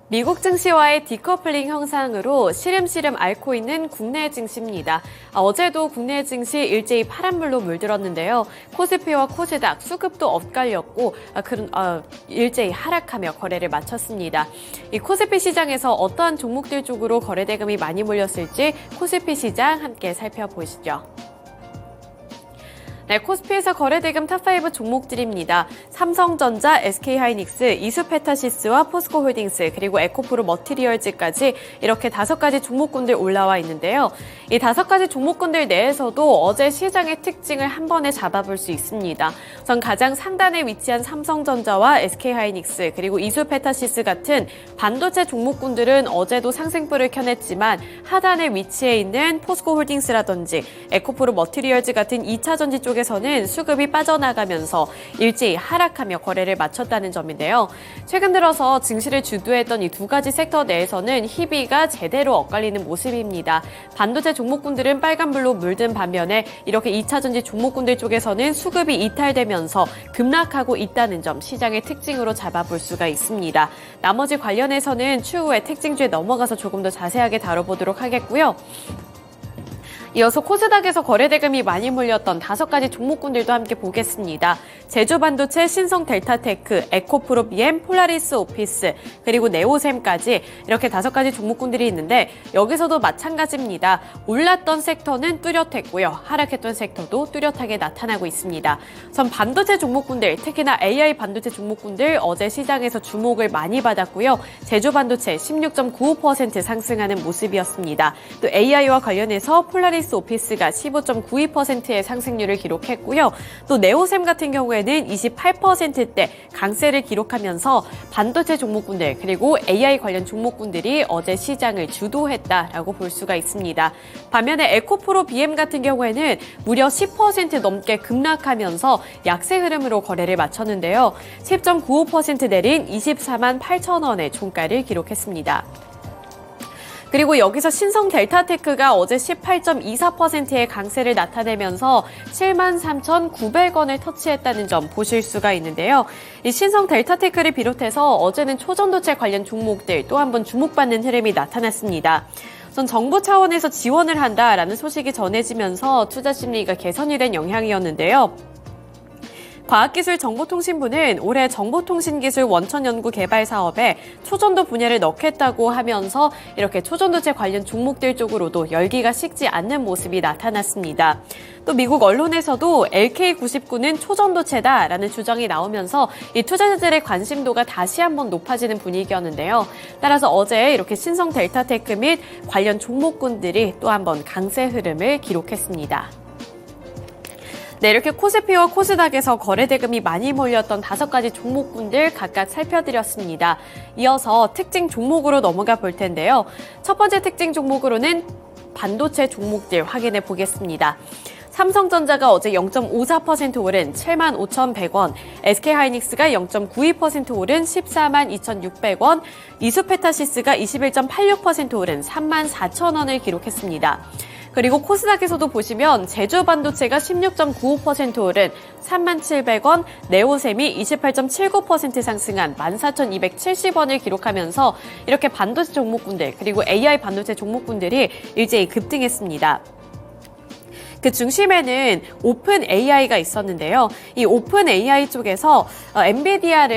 미국 증시와의 디커플링 현상으로 시름시름 앓고 있는 국내 증시입니다. 어제도 국내 증시 일제히 파란불로 물들었는데요. 코스피와 코스닥 수급도 엇갈렸고 일제히 하락하며 거래를 마쳤습니다. 이 코스피 시장에서 어떠한 종목들 쪽으로 거래대금이 많이 몰렸을지 코스피 시장 함께 살펴보시죠. 네, 코스피에서 거래대금 탑5 종목들입니다. 삼성전자, SK하이닉스, 이수페타시스와 포스코홀딩스, 그리고 에코프로 머티리얼즈까지 이렇게 5가지 종목군들 올라와 있는데요. 이 5가지 종목군들 내에서도 어제 시장의 특징을 한 번에 잡아볼 수 있습니다. 우선 가장 상단에 위치한 삼성전자와 SK하이닉스, 그리고 이수페타시스 같은 반도체 종목군들은 어제도 상승불을 켜냈지만 하단에 위치해 있는 포스코홀딩스라든지 에코프로 머티리얼즈 같은 2차 전지 쪽에서는 수급이 빠져나가면서 일제히 하락하며 거래를 마쳤다는 점인데요. 최근 들어서 증시를 주도했던 이 2가지 섹터 내에서는 희비가 제대로 엇갈리는 모습입니다. 반도체 종목군들은 빨간불로 물든 반면에 이렇게 2차 전지 종목군들 쪽에서는 수급이 이탈되면서 급락하고 있다는 점 시장의 특징으로 잡아볼 수가 있습니다. 나머지 관련해서는 추후에 특징주에 넘어가서 조금 더 자세하게 다뤄보도록 하겠고요. 이어서 코스닥에서 거래대금이 많이 몰렸던 5가지 종목군들도 함께 보겠습니다. 제주반도체, 신성델타테크, 에코프로비엠, 폴라리스 오피스, 그리고 네오셈까지 이렇게 5가지 종목군들이 있는데 여기서도 마찬가지입니다. 올랐던 섹터는 뚜렷했고요. 하락했던 섹터도 뚜렷하게 나타나고 있습니다. 우선 반도체 종목군들, 특히나 AI 반도체 종목군들 어제 시장에서 주목을 많이 받았고요. 제주반도체 16.95% 상승하는 모습이었습니다. 또 AI와 관련해서 폴라리스 오피스가 15.92%의 상승률을 기록했고요. 또 네오셈 같은 경우에는 28%대 강세를 기록하면서 반도체 종목군들 그리고 AI 관련 종목군들이 어제 시장을 주도했다라고 볼 수가 있습니다. 반면에 에코프로 BM 같은 경우에는 무려 10% 넘게 급락하면서 약세 흐름으로 거래를 마쳤는데요. 10.95% 내린 24만 8천 원의 종가를 기록했습니다. 그리고 여기서 신성델타테크가 어제 18.24%의 강세를 나타내면서 73,900원을 터치했다는 점 보실 수가 있는데요. 이 신성델타테크를 비롯해서 어제는 초전도체 관련 종목들 또 한 번 주목받는 흐름이 나타났습니다. 우선 정부 차원에서 지원을 한다라는 소식이 전해지면서 투자 심리가 개선이 된 영향이었는데요. 과학기술정보통신부는 올해 정보통신기술 원천연구개발 사업에 초전도 분야를 넣겠다고 하면서 이렇게 초전도체 관련 종목들 쪽으로도 열기가 식지 않는 모습이 나타났습니다. 또 미국 언론에서도 LK99는 초전도체다라는 주장이 나오면서 이 투자자들의 관심도가 다시 한번 높아지는 분위기였는데요. 따라서 어제 이렇게 신성델타테크 및 관련 종목군들이 또 한번 강세 흐름을 기록했습니다. 네, 이렇게 코스피와 코스닥에서 거래대금이 많이 몰렸던 5가지 종목군들 각각 살펴드렸습니다. 이어서 특징 종목으로 넘어가 볼 텐데요. 첫 번째 특징 종목으로는 반도체 종목들 확인해 보겠습니다. 삼성전자가 어제 0.54% 오른 75,100원, SK하이닉스가 0.92% 오른 142,600원, 이수페타시스가 21.86% 오른 34,000원을 기록했습니다. 그리고 코스닥에서도 보시면 제주반도체가 16.95% 오른 37,000원, 네오셈이 28.79% 상승한 14,270원을 기록하면서 이렇게 반도체 종목군들 그리고 AI 반도체 종목군들이 일제히 급등했습니다. 그 중심에는 오픈 AI가 있었는데요. 이 오픈 AI 쪽에서 엔비디아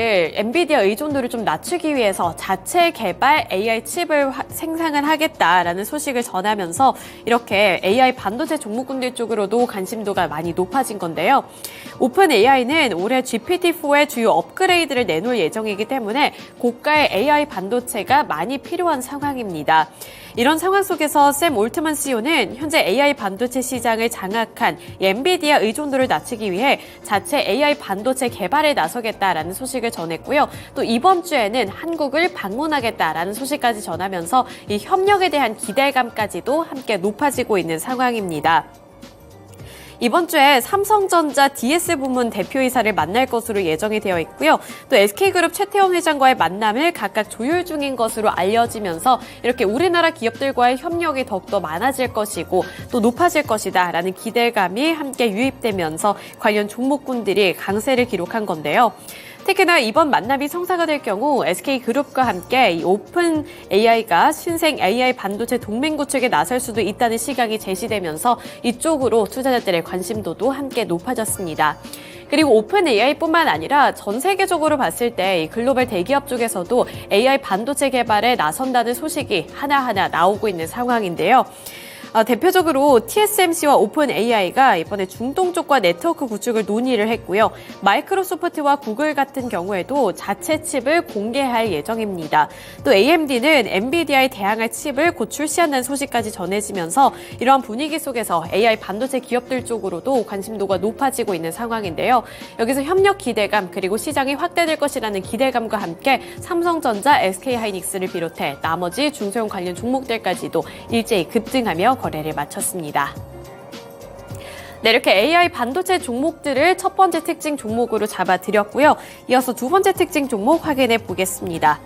의존도를 좀 낮추기 위해서 자체 개발 AI 칩을 생산을 하겠다라는 소식을 전하면서 이렇게 AI 반도체 종목군들 쪽으로도 관심도가 많이 높아진 건데요. 오픈 AI는 올해 GPT-4의 주요 업그레이드를 내놓을 예정이기 때문에 고가의 AI 반도체가 많이 필요한 상황입니다. 이런 상황 속에서 샘 올트만 CEO는 현재 AI 반도체 시장을 장악한 엔비디아 의존도를 낮추기 위해 자체 AI 반도체 개발에 나서겠다라는 소식을 전했고요. 또 이번 주에는 한국을 방문하겠다라는 소식까지 전하면서 이 협력에 대한 기대감까지도 함께 높아지고 있는 상황입니다. 이번 주에 삼성전자 DS 부문 대표이사를 만날 것으로 예정이 되어 있고요. 또 SK그룹 최태원 회장과의 만남을 각각 조율 중인 것으로 알려지면서 이렇게 우리나라 기업들과의 협력이 더욱더 많아질 것이고 또 높아질 것이다라는 기대감이 함께 유입되면서 관련 종목군들이 강세를 기록한 건데요. 특히나 이번 만남이 성사가 될 경우 SK그룹과 함께 이 오픈 AI가 신생 AI 반도체 동맹 구축에 나설 수도 있다는 시각이 제시되면서 이쪽으로 투자자들의 관심도도 함께 높아졌습니다. 그리고 오픈 AI뿐만 아니라 전 세계적으로 봤을 때 이 글로벌 대기업 쪽에서도 AI 반도체 개발에 나선다는 소식이 하나하나 나오고 있는 상황인데요. 대표적으로 TSMC와 오픈 AI가 이번에 중동 쪽과 네트워크 구축을 논의를 했고요. 마이크로소프트와 구글 같은 경우에도 자체 칩을 공개할 예정입니다. 또 AMD는 엔비디아에 대항할 칩을 곧 출시한다는 소식까지 전해지면서 이러한 분위기 속에서 AI 반도체 기업들 쪽으로도 관심도가 높아지고 있는 상황인데요. 여기서 협력 기대감 그리고 시장이 확대될 것이라는 기대감과 함께 삼성전자, SK하이닉스를 비롯해 나머지 중소형 관련 종목들까지도 일제히 급등하며 거래를 마쳤습니다. 네, 이렇게 AI 반도체 종목들을 첫 번째 특징 종목으로 잡아드렸고요. 이어서 두 번째 특징 종목 확인해 보겠습니다.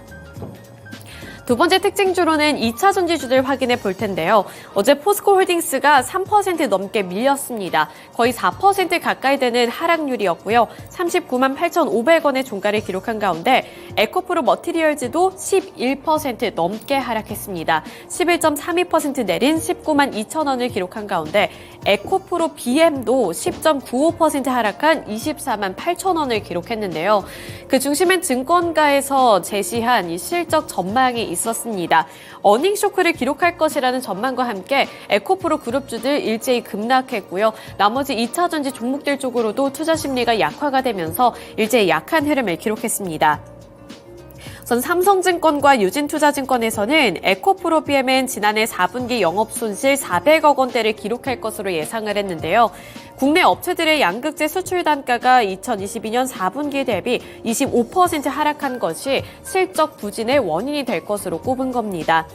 두 번째 특징주로는 2차 전지주들 확인해 볼 텐데요. 어제 포스코홀딩스가 3% 넘게 밀렸습니다. 거의 4% 가까이 되는 하락률이었고요. 39만 8,500원의 종가를 기록한 가운데 에코프로 머티리얼즈도 11% 넘게 하락했습니다. 11.32% 내린 19만 2천원을 기록한 가운데 에코프로 BM도 10.95% 하락한 24만 8천원을 기록했는데요. 그 중심엔 증권가에서 제시한 이 실적 전망이 있었습니다. 어닝 쇼크를 기록할 것이라는 전망과 함께 에코프로 그룹주들 일제히 급락했고요. 나머지 2차 전지 종목들 쪽으로도 투자 심리가 약화가 되면서 일제히 약한 흐름을 기록했습니다. 우선 삼성증권과 유진투자증권에서는 에코프로 BM은 지난해 4분기 영업손실 400억 원대를 기록할 것으로 예상을 했는데요. 국내 업체들의 양극재 수출 단가가 2022년 4분기 대비 25% 하락한 것이 실적 부진의 원인이 될 것으로 꼽은 겁니다.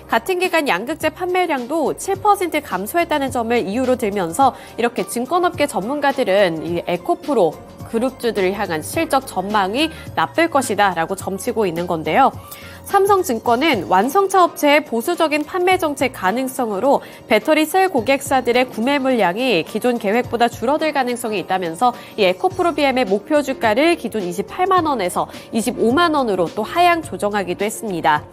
같은 기간 양극재 판매량도 7% 감소했다는 점을 이유로 들면서 이렇게 증권업계 전문가들은 이 에코프로 그룹주들을 향한 실적 전망이 나쁠 것이다 라고 점치고 있는 건데요. 삼성증권은 완성차 업체의 보수적인 판매 정책 가능성으로 배터리 셀 고객사들의 구매 물량이 기존 계획보다 줄어들 가능성이 있다면서 이 에코프로 BM의 목표 주가를 기존 28만 원에서 25만 원으로 또 하향 조정하기도 했습니다.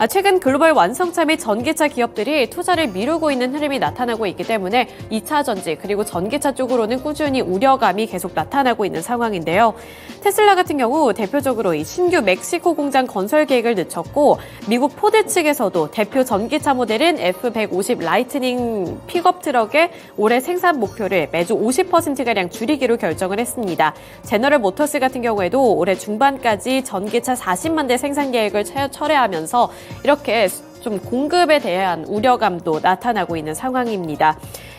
최근 글로벌 완성차 및 전기차 기업들이 투자를 미루고 있는 흐름이 나타나고 있기 때문에 2차 전지 그리고 전기차 쪽으로는 꾸준히 우려감이 계속 나타나고 있는 상황인데요. 테슬라 같은 경우 대표적으로 이 신규 멕시코 공장 건설 계획을 늦췄고 미국 포드 측에서도 대표 전기차 모델인 F150 라이트닝 픽업 트럭의 올해 생산 목표를 매주 50%가량 줄이기로 결정을 했습니다. 제너럴 모터스 같은 경우에도 올해 중반까지 전기차 40만 대 생산 계획을 철회하면서 이렇게 좀 공급에 대한 우려감도 나타나고 있는 상황입니다.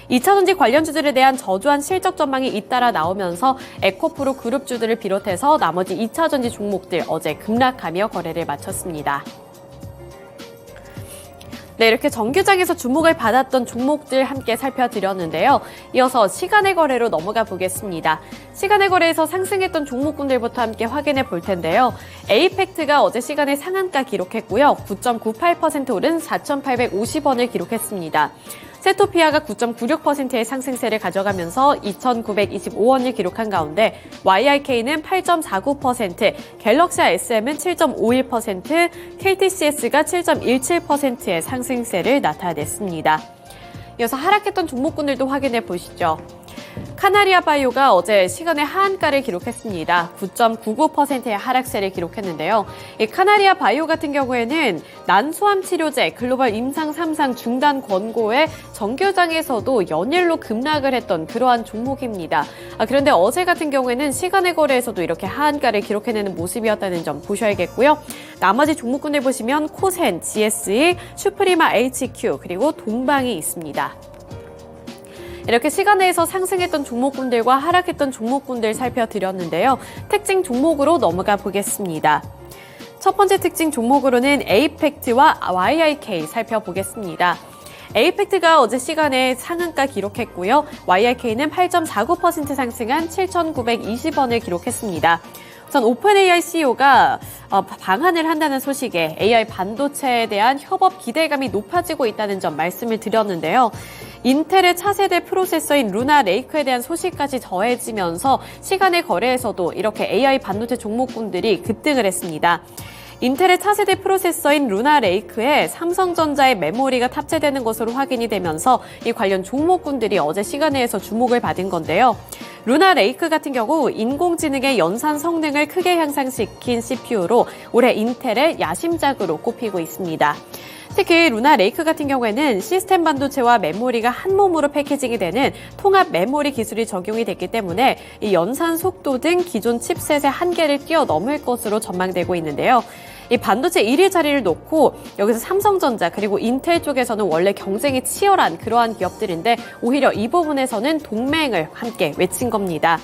2차 전지 관련주들에 대한 저조한 실적 전망이 잇따라 나오면서 에코프로 그룹주들을 비롯해서 나머지 2차 전지 종목들 어제 급락하며 거래를 마쳤습니다. 네, 이렇게 정규장에서 주목을 받았던 종목들 함께 살펴드렸는데요. 이어서 시간의 거래로 넘어가 보겠습니다. 시간의 거래에서 상승했던 종목군들부터 함께 확인해 볼 텐데요. 에이펙트가 어제 시간의 상한가 기록했고요. 9.98% 오른 4,850원을 기록했습니다. 세토피아가 9.96%의 상승세를 가져가면서 2,925원을 기록한 가운데 YIK는 8.49%, 갤럭시아 SM은 7.51%, KTCS가 7.17%의 상승세를 나타냈습니다. 이어서 하락했던 종목군들도 확인해 보시죠. 카나리아 바이오가 어제 시간의 하한가를 기록했습니다. 9.99%의 하락세를 기록했는데요. 이 카나리아 바이오 같은 경우에는 난소암 치료제 글로벌 임상 3상 중단 권고에 정규장에서도 연일로 급락을 했던 그러한 종목입니다. 그런데 어제 같은 경우에는 시간의 거래에서도 이렇게 하한가를 기록해내는 모습이었다는 점 보셔야겠고요. 나머지 종목군을 보시면 코센, GSE, 슈프리마 HQ 그리고 동방이 있습니다. 이렇게 시간에서 상승했던 종목군들과 하락했던 종목군들 살펴드렸는데요. 특징 종목으로 넘어가 보겠습니다. 첫 번째 특징 종목으로는 에이펙트와 YIK 살펴보겠습니다. 에이펙트가 어제 시간에 상한가 기록했고요. YIK는 8.49% 상승한 7,920원을 기록했습니다. 우선 오픈AI CEO가 방한을 한다는 소식에 AI 반도체에 대한 협업 기대감이 높아지고 있다는 점 말씀을 드렸는데요. 인텔의 차세대 프로세서인 루나 레이크에 대한 소식까지 더해지면서 시간의 거래에서도 이렇게 AI 반도체 종목군들이 급등을 했습니다. 인텔의 차세대 프로세서인 루나 레이크에 삼성전자의 메모리가 탑재되는 것으로 확인이 되면서 이 관련 종목군들이 어제 시간에서 주목을 받은 건데요. 루나 레이크 같은 경우 인공지능의 연산 성능을 크게 향상시킨 CPU로 올해 인텔의 야심작으로 꼽히고 있습니다. 특히 루나 레이크 같은 경우에는 시스템 반도체와 메모리가 한 몸으로 패키징이 되는 통합 메모리 기술이 적용이 됐기 때문에 이 연산 속도 등 기존 칩셋의 한계를 뛰어넘을 것으로 전망되고 있는데요. 이 반도체 1위 자리를 놓고 여기서 삼성전자 그리고 인텔 쪽에서는 원래 경쟁이 치열한 그러한 기업들인데 오히려 이 부분에서는 동맹을 함께 외친 겁니다.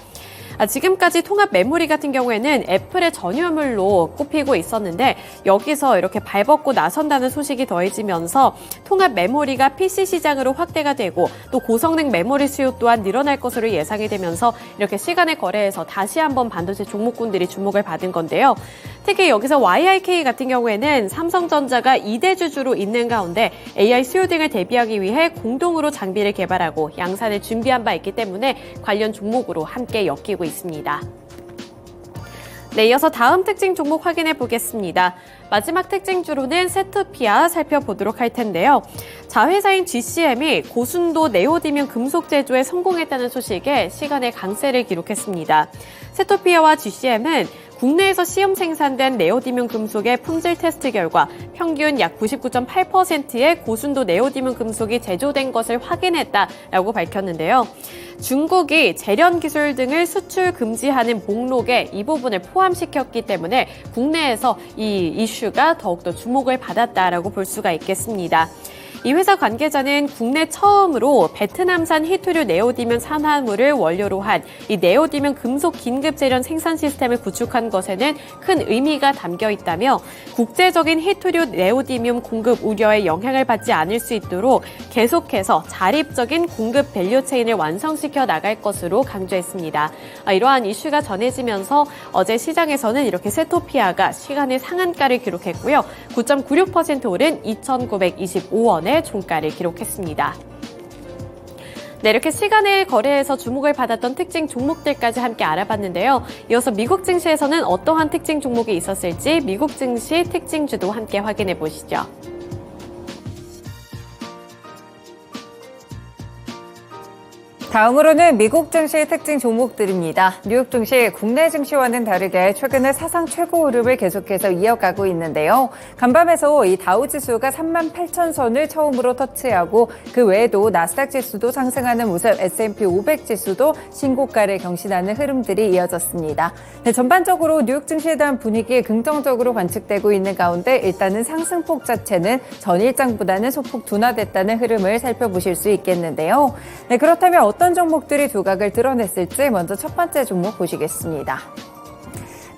지금까지 통합 메모리 같은 경우에는 애플의 전유물로 꼽히고 있었는데 여기서 이렇게 발벗고 나선다는 소식이 더해지면서 통합 메모리가 PC 시장으로 확대가 되고 또 고성능 메모리 수요 또한 늘어날 것으로 예상이 되면서 이렇게 시간의 거래에서 다시 한번 반도체 종목군들이 주목을 받은 건데요. 특히 여기서 YIK 같은 경우에는 삼성전자가 2대 주주로 있는 가운데 AI 수요 등을 대비하기 위해 공동으로 장비를 개발하고 양산을 준비한 바 있기 때문에 관련 종목으로 함께 엮이고 있습니다. 네, 이어서 다음 특징 종목 확인해 보겠습니다. 마지막 특징주로는 세토피아 살펴보도록 할 텐데요. 자회사인 GCM이 고순도 네오디뮴 금속 제조에 성공했다는 소식에 시간의 강세를 기록했습니다. 세토피아와 GCM은 국내에서 시험 생산된 네오디뮴 금속의 품질 테스트 결과 평균 약 99.8%의 고순도 네오디뮴 금속이 제조된 것을 확인했다라고 밝혔는데요. 중국이 재련 기술 등을 수출 금지하는 목록에 이 부분을 포함시켰기 때문에 국내에서 이 이슈가 더욱더 주목을 받았다라고 볼 수가 있겠습니다. 이 회사 관계자는 국내 처음으로 베트남산 히토류 네오디뮴 산화물을 원료로 한 이 네오디뮴 금속 긴급 재련 생산 시스템을 구축한 것에는 큰 의미가 담겨 있다며 국제적인 히토류 네오디뮴 공급 우려에 영향을 받지 않을 수 있도록 계속해서 자립적인 공급 밸류 체인을 완성시켜 나갈 것으로 강조했습니다. 이러한 이슈가 전해지면서 어제 시장에서는 이렇게 세토피아가 시간의 상한가를 기록했고요. 9.96% 오른 2,925원에 종가를 기록했습니다. 네, 이렇게 시간의 거래에서 주목을 받았던 특징 종목들까지 함께 알아봤는데요. 이어서 미국 증시에서는 어떠한 특징 종목이 있었을지 미국 증시 특징주도 함께 확인해 보시죠. 다음으로는 미국 증시의 특징 종목들입니다. 뉴욕 증시 국내 증시와는 다르게 최근에 사상 최고 흐름을 계속해서 이어가고 있는데요. 간밤에서 이 다우지수가 38,000선을 처음으로 터치하고 그 외에도 나스닥 지수도 상승하는 모습, S&P 500 지수도 신고가를 경신하는 흐름들이 이어졌습니다. 네, 전반적으로 뉴욕 증시에 대한 분위기 긍정적으로 관측되고 있는 가운데 일단은 상승폭 자체는 전일장보다는 소폭 둔화됐다는 흐름을 살펴보실 수 있겠는데요. 네, 그렇다면 어떤 종목들이 두각을 드러냈을지 먼저 첫 번째 종목 보시겠습니다.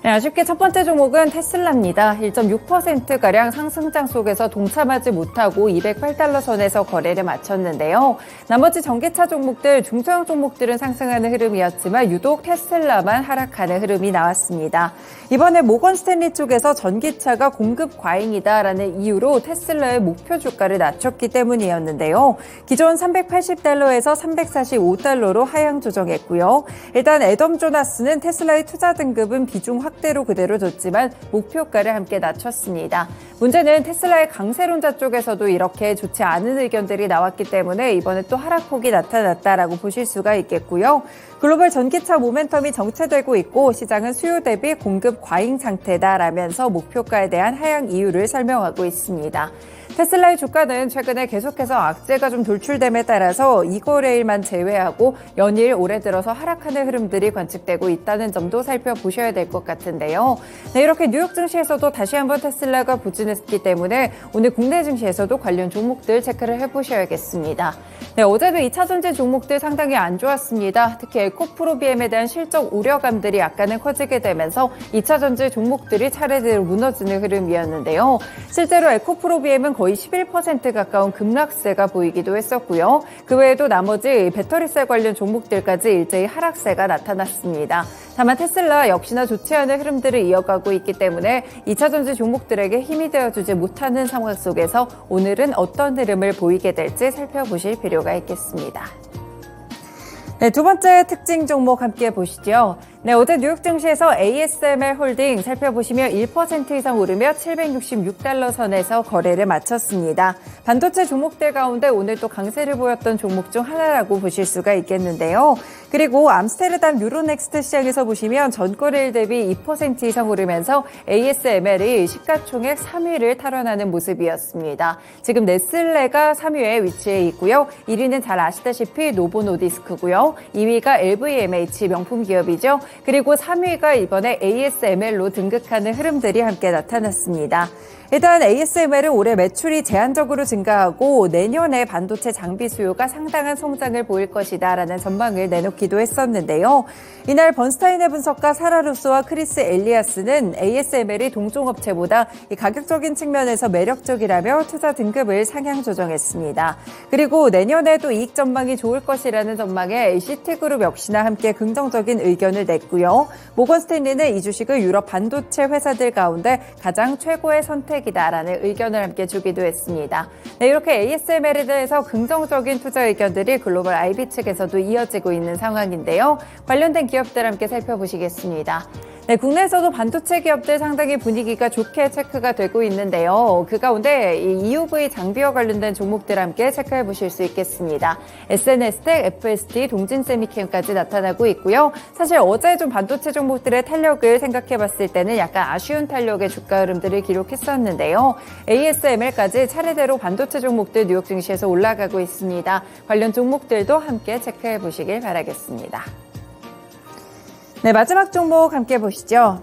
네, 아쉽게 첫 번째 종목은 테슬라입니다. 1.6%가량 상승장 속에서 동참하지 못하고 208달러 선에서 거래를 마쳤는데요. 나머지 전기차 종목들, 중소형 종목들은 상승하는 흐름이었지만 유독 테슬라만 하락하는 흐름이 나왔습니다. 이번에 모건 스탠리 쪽에서 전기차가 공급 과잉이다라는 이유로 테슬라의 목표 주가를 낮췄기 때문이었는데요. 기존 380달러에서 345달러로 하향 조정했고요. 일단 애덤 조나스는 테슬라의 투자 등급은 비중 확대로 그대로 뒀지만 목표가를 함께 낮췄습니다. 문제는 테슬라의 강세론자 쪽에서도 이렇게 좋지 않은 의견들이 나왔기 때문에 이번에 또 하락폭이 나타났다라고 보실 수가 있겠고요. 글로벌 전기차 모멘텀이 정체되고 있고 시장은 수요 대비 공급 과잉 상태다라면서 목표가에 대한 하향 이유를 설명하고 있습니다. 테슬라의 주가는 최근에 계속해서 악재가 좀 돌출됨에 따라서 이거래일만 제외하고 연일 올해 들어서 하락하는 흐름들이 관측되고 있다는 점도 살펴보셔야 될 것 같은데요. 네, 이렇게 뉴욕 증시에서도 다시 한번 테슬라가 부진했기 때문에 오늘 국내 증시에서도 관련 종목들 체크를 해보셔야겠습니다. 네, 어제도 2차 전지 종목들 상당히 안 좋았습니다. 특히 에코프로비엠에 대한 실적 우려감들이 약간은 커지게 되면서 2차 전지 종목들이 차례대로 무너지는 흐름이었는데요. 실제로 에코프로비엠은 거의 11% 가까운 급락세가 보이기도 했었고요. 그 외에도 나머지 배터리셀 관련 종목들까지 일제히 하락세가 나타났습니다. 다만 테슬라 역시나 좋지 않은 흐름들을 이어가고 있기 때문에 2차전지 종목들에게 힘이 되어주지 못하는 상황 속에서 오늘은 어떤 흐름을 보이게 될지 살펴보실 필요가 있겠습니다. 네, 두 번째 특징 종목 함께 보시죠. 네, 어제 뉴욕 증시에서 ASML 홀딩 살펴보시면 1% 이상 오르며 766달러 선에서 거래를 마쳤습니다. 반도체 종목들 가운데 오늘 또 강세를 보였던 종목 중 하나라고 보실 수가 있겠는데요. 그리고 암스테르담 유로넥스트 시장에서 보시면 전거래일 대비 2% 이상 오르면서 ASML이 시가총액 3위를 탈환하는 모습이었습니다. 지금 네슬레가 3위에 위치해 있고요. 1위는 잘 아시다시피 노보노디스크고요. 2위가 LVMH 명품 기업이죠. 그리고 3위가 이번에 ASML로 등극하는 흐름들이 함께 나타났습니다. 일단 ASML은 올해 매출이 제한적으로 증가하고 내년에 반도체 장비 수요가 상당한 성장을 보일 것이다라는 전망을 내놓기도 했었는데요. 이날 번스타인의 분석가 사라 루스와 크리스 엘리아스는 ASML이 동종업체보다 가격적인 측면에서 매력적이라며 투자 등급을 상향 조정했습니다. 그리고 내년에도 이익 전망이 좋을 것이라는 전망에 시티그룹 역시나 함께 긍정적인 의견을 냈고요. 모건 스탠리는 이 주식을 유럽 반도체 회사들 가운데 가장 최고의 선택이다라는 의견을 함께 주기도 했습니다. 네, 이렇게 ASML에 대해서 긍정적인 투자 의견들이 글로벌 IB 측에서도 이어지고 있는 상황인데요. 관련된 기업들 함께 살펴보시겠습니다. 네, 국내에서도 반도체 기업들 상당히 분위기가 좋게 체크가 되고 있는데요. 그 가운데 이 EUV 장비와 관련된 종목들 함께 체크해 보실 수 있겠습니다. SNS텍, FST, 동진세미캠까지 나타나고 있고요. 사실 어제 좀 반도체 종목들의 탄력을 생각해 봤을 때는 약간 아쉬운 탄력의 주가 흐름들을 기록했었는데요. ASML까지 차례대로 반도체 종목들 뉴욕 증시에서 올라가고 있습니다. 관련 종목들도 함께 체크해 보시길 바라겠습니다. 네, 마지막 종목 함께 보시죠.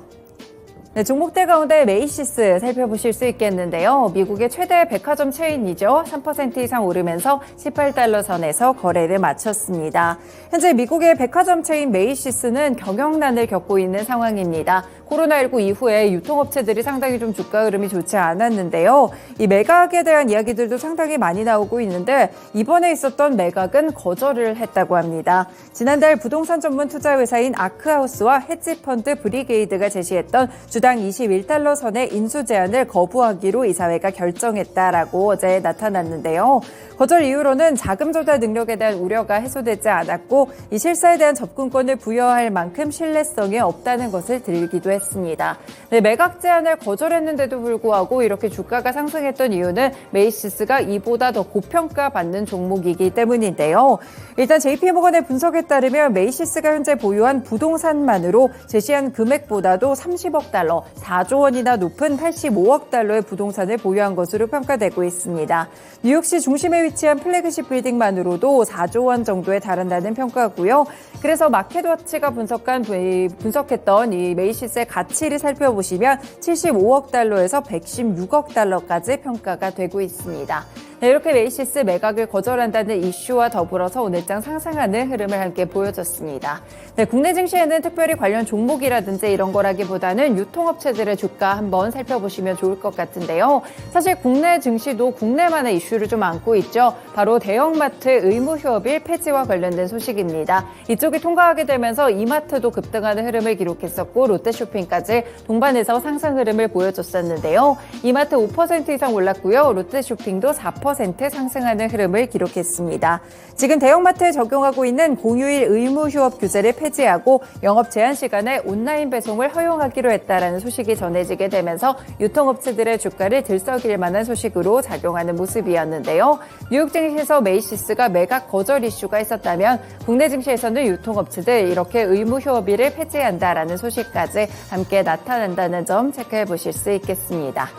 네, 종목들 가운데 메이시스 살펴보실 수 있겠는데요. 미국의 최대 백화점 체인이죠. 3% 이상 오르면서 18달러 선에서 거래를 마쳤습니다. 현재 미국의 백화점 체인 메이시스는 경영난을 겪고 있는 상황입니다. 코로나19 이후에 유통업체들이 상당히 좀 주가 흐름이 좋지 않았는데요. 이 매각에 대한 이야기들도 상당히 많이 나오고 있는데 이번에 있었던 매각은 거절을 했다고 합니다. 지난달 부동산 전문 투자 회사인 아크하우스와 헤지펀드 브리게이드가 제시했던 주당 21달러 선의 인수 제한을 거부하기로 이사회가 결정했다라고 어제 나타났는데요. 거절 이유로는 자금 조달 능력에 대한 우려가 해소되지 않았고 이 실사에 대한 접근권을 부여할 만큼 신뢰성이 없다는 것을 들기도 했습니다. 네, 매각 제한을 거절했는데도 불구하고 이렇게 주가가 상승했던 이유는 메이시스가 이보다 더 고평가받는 종목이기 때문인데요. 일단 JP모건의 분석에 따르면 메이시스가 현재 보유한 부동산만으로 제시한 금액보다도 30억 달러, 4조 원이나 높은 85억 달러의 부동산을 보유한 것으로 평가되고 있습니다. 뉴욕시 중심에 위치한 플래그십 빌딩만으로도 4조 원 정도에 달한다는 평가고요. 그래서 마켓워치가 분석했던 이 메이시스의 가치를 살펴보시면 75억 달러에서 116억 달러까지 평가가 되고 있습니다. 네, 이렇게 메이시스 매각을 거절한다는 이슈와 더불어서 오늘장 상승하는 흐름을 함께 보여줬습니다. 네, 국내 증시에는 특별히 관련 종목이라든지 이런 거라기보다는 유통업체들의 주가 한번 살펴보시면 좋을 것 같은데요. 사실 국내 증시도 국내만의 이슈를 좀 안고 있죠. 바로 대형마트 의무휴업일 폐지와 관련된 소식입니다. 이쪽이 통과하게 되면서 이마트도 급등하는 흐름을 기록했었고 롯데쇼핑까지 동반해서 상승 흐름을 보여줬었는데요. 이마트 5% 이상 올랐고요. 롯데쇼핑도 4% 상승하는 흐름을 기록했습니다. 지금 대형마트에 적용하고 있는 공휴일 의무휴업 규제를 폐지하고 영업 제한 시간에 온라인 배송을 허용하기로 했다라는 소식이 전해지게 되면서 유통업체들의 주가를 들썩일 만한 소식으로 작용하는 모습이었는데요. 뉴욕 증시에서 메이시스가 매각 거절 이슈가 있었다면 국내 증시에서는 유통업체들 이렇게 의무휴업일을 폐지한다라는 소식까지 함께 나타난다는 점 체크해 보실 수 있겠습니다.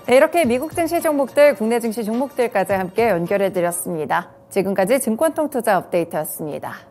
네, 이렇게 미국 증시 종목들, 국내 증시 종목들까지 함께 연결해 드렸습니다. 지금까지 증권통투자 업데이트였습니다.